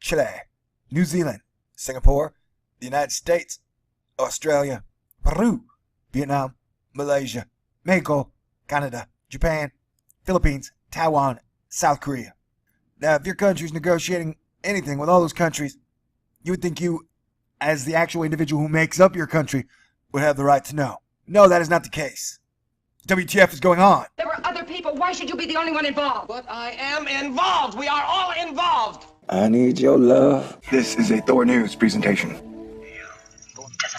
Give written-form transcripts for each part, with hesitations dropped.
Chile, New Zealand, Singapore, the United States, Australia, Peru, Vietnam, Malaysia, Mexico, Canada, Japan, Philippines, Taiwan, South Korea. Now, if your country's negotiating anything with all those countries, you would think you, as the actual individual who makes up your country, would have the right to know. No, that is not the case. WTF is going on? There were other people. Why should you be the only one involved? But I am involved. We are all involved. I need your love. This is a Thor News presentation. Doesn't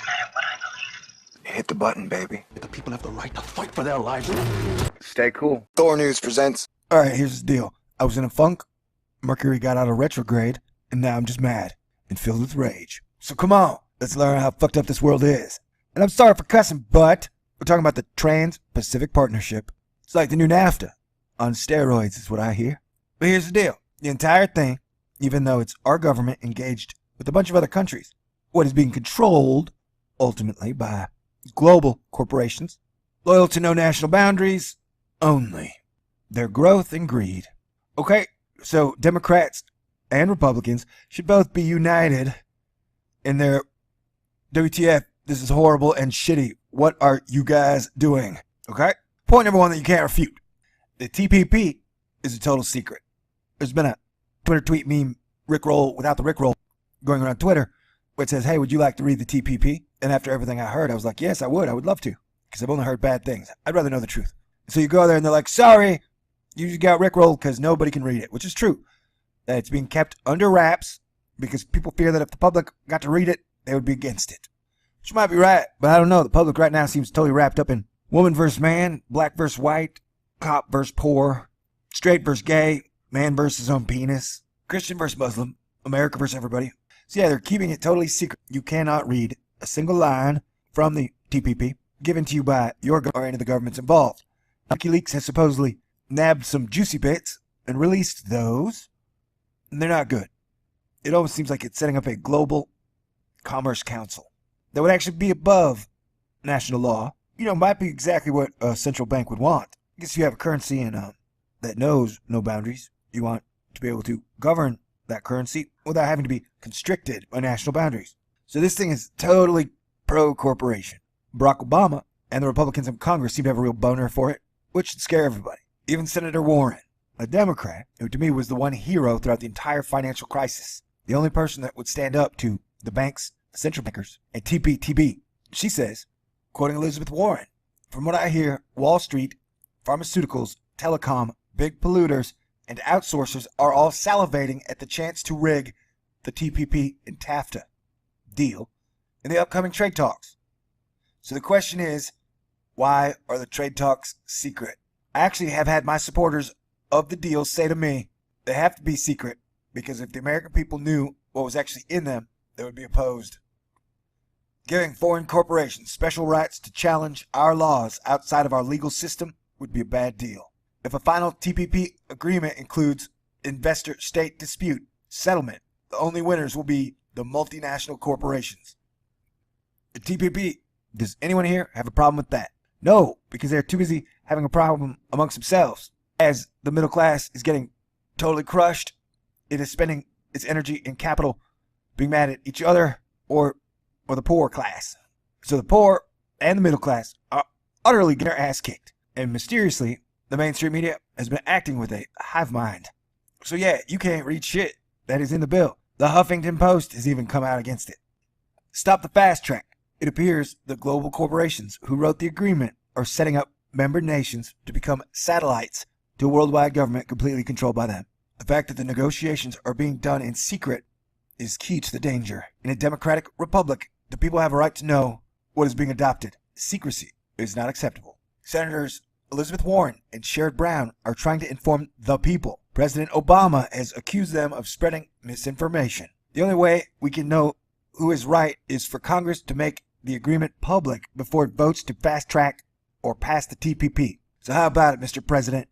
matter what I believe. Hit the button, baby. The people have the right to fight for their lives. Stay cool. Thor News presents. Alright, here's the deal. I was in a funk, Mercury got out of retrograde, and now I'm just mad and filled with rage. So come on, let's learn how fucked up this world is. And I'm sorry for cussing, but we're talking about the Trans-Pacific Partnership. It's like the new NAFTA. On steroids is what I hear. But here's the deal. The entire thing, even though it's our government engaged with a bunch of other countries, what is being controlled, ultimately, by global corporations, loyal to no national boundaries, only their growth and greed. Okay, so Democrats and Republicans should both be united in their WTF, this is horrible and shitty. What are you guys doing? Okay? Point number one that you can't refute. The TPP is a total secret. There's been a Twitter tweet meme, Rickroll without the Rickroll, going around Twitter, where it says, hey, would you like to read the TPP? And after everything I heard, I was like, yes, I would. I would love to. Because I've only heard bad things. I'd rather know the truth. So you go there and they're like, sorry, you just got Rickrolled because nobody can read it, which is true. That it's being kept under wraps because people fear that if the public got to read it, they would be against it. Which might be right, but I don't know. The public right now seems totally wrapped up in woman versus man, black versus white, cop versus poor, straight versus gay, man versus his own penis, Christian versus Muslim, America versus everybody. So yeah, they're keeping it totally secret. You cannot read a single line from the TPP given to you by your government or any of the governments involved. WikiLeaks has supposedly nabbed some juicy bits and released those, and they're not good. It almost seems like it's setting up a global commerce council that would actually be above national law. You know, might be exactly what a central bank would want. I guess if you have a currency that knows no boundaries, you want to be able to govern that currency without having to be constricted by national boundaries. So this thing is totally pro-corporation. Barack Obama and the Republicans in Congress seem to have a real boner for it, which should scare everybody. Even Senator Warren, a Democrat, who to me was the one hero throughout the entire financial crisis. The only person that would stand up to the banks, the central bankers, and TPP. She says, quoting Elizabeth Warren, from what I hear, Wall Street, pharmaceuticals, telecom, big polluters, and outsourcers are all salivating at the chance to rig the TPP and TAFTA deal in the upcoming trade talks. So the question is, why are the trade talks secret? I actually have had my supporters of the deal say to me, they have to be secret because if the American people knew what was actually in them, they would be opposed. Giving foreign corporations special rights to challenge our laws outside of our legal system would be a bad deal. If a final TPP agreement includes investor-state dispute settlement, the only winners will be the multinational corporations. The TPP, does anyone here have a problem with that? No, because they're too busy having a problem amongst themselves. As the middle class is getting totally crushed, it is spending its energy and capital being mad at each other or the poor class. So the poor and the middle class are utterly getting their ass kicked. And mysteriously, the mainstream media has been acting with a hive mind. So yeah, you can't read shit that is in the bill. The Huffington Post has even come out against it. Stop the fast track. It appears the global corporations who wrote the agreement are setting up member nations to become satellites to a worldwide government completely controlled by them. The fact that the negotiations are being done in secret is key to the danger. In a democratic republic, the people have a right to know what is being adopted. Secrecy is not acceptable. Senators Elizabeth Warren and Sherrod Brown are trying to inform the people. President Obama has accused them of spreading misinformation. The only way we can know who is right is for Congress to make the agreement public before it votes to fast track or pass the TPP. So how about it, Mr. President?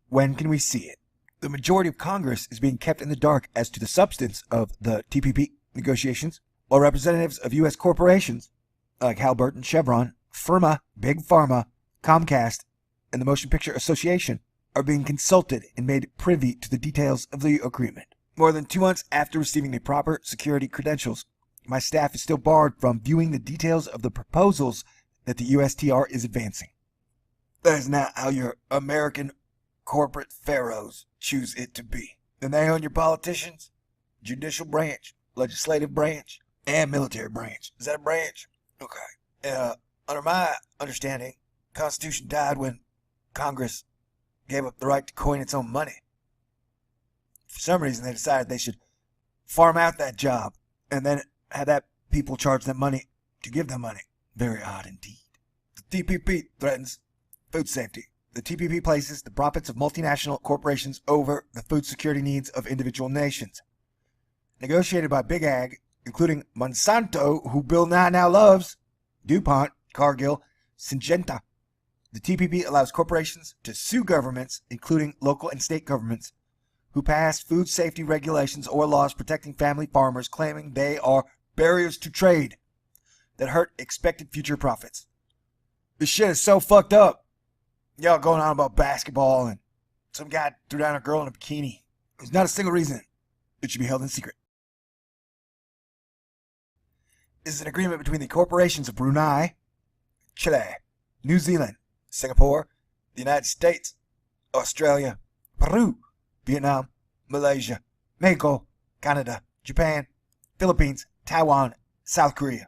When can we see it? The majority of Congress is being kept in the dark as to the substance of the TPP negotiations, while representatives of U.S. corporations like Halliburton, Chevron, Firma, Big Pharma, Comcast, and the Motion Picture Association are being consulted and made privy to the details of the agreement. More than 2 months after receiving the proper security credentials, my staff is still barred from viewing the details of the proposals that the USTR is advancing. That is not how your American corporate pharaohs choose it to be. And they own your politicians, judicial branch, legislative branch, and military branch. Is that a branch? Okay. Under my understanding, the Constitution died when Congress gave up the right to coin its own money. For some reason, they decided they should farm out that job and then have that people charge them money to give them money. Very odd indeed. The TPP threatens food safety. The TPP places the profits of multinational corporations over the food security needs of individual nations. Negotiated by Big Ag, including Monsanto, who Bill Nye now loves, DuPont, Cargill, Syngenta. The TPP allows corporations to sue governments, including local and state governments, who pass food safety regulations or laws protecting family farmers, claiming they are barriers to trade that hurt expected future profits. This shit is so fucked up. Y'all going on about basketball and some guy threw down a girl in a bikini. There's not a single reason it should be held in secret. This is an agreement between the corporations of Brunei, Chile, New Zealand, Singapore, the United States, Australia, Peru, Vietnam, Malaysia, Mexico, Canada, Japan, Philippines, Taiwan, South Korea.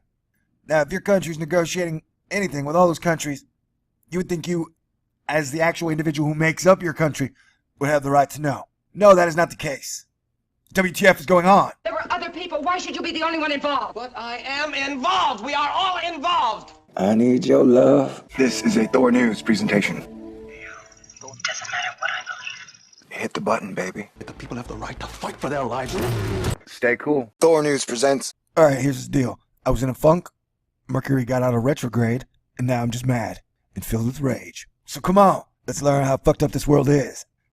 Now, if your country's negotiating anything with all those countries, you would think you, as the actual individual who makes up your country, would have the right to know. No, that is not the case. WTF is going on? There were other people. Why should you be the only one involved? But I am involved. We are all involved. I need your love. This is a Thor News presentation. Doesn't matter what I believe. Hit the button, baby. The people have the right to fight for their lives. Stay cool. Thor News presents. Alright, here's the deal. I was in a funk, Mercury got out of retrograde, and now I'm just mad and filled with rage. So come on, let's learn how fucked up this world is.